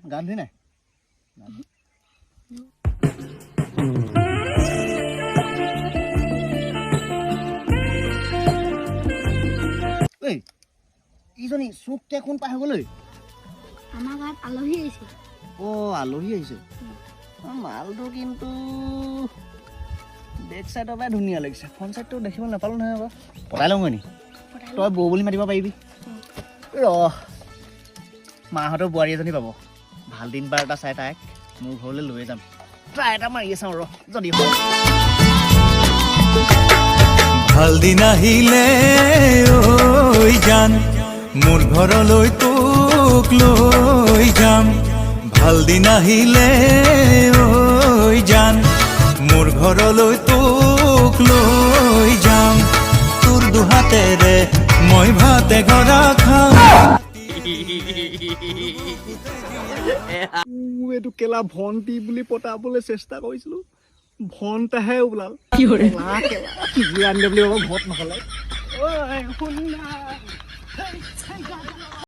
গান ধুই নাই এই ইজনী চুকতে কোন পাই গ'ল আমাৰ ঘৰত আলহী আহিছে ও আলহী আহিছে মালটো কিন্তু বেক সাইডৰ পৰা ধুনীয়া লাগিছে ফ্ৰণ্ট সাইডটো দেখিব নাপালো নহয় আকৌ পটাই লওঁ নি তই বৌ বুলি মাতিব পাৰিবি মাহঁতৰ বোৱাৰী এজনী পাব ভাল দিন বাৰ এটা চাই তাইক মোৰ ঘৰলৈ লৈ যাম ট্ৰাই এটা মাৰি চাওঁ ৰ যদি হয় ভাল দিন আহিলে ঐ জান মোৰ ঘৰলৈ তোক লৈ যাম ভাল দিন আহিলে ঐ জান মোৰ ঘৰলৈ তোক লৈ যাম তোৰ দুহাতেৰে মই ভাতে গৰা খাম এইটো কেলা ভণ্টি বুলি পতাবলৈ চেষ্টা কৰিছিলো ভণ্টাহে ওলাল ঘৰত নহ'লে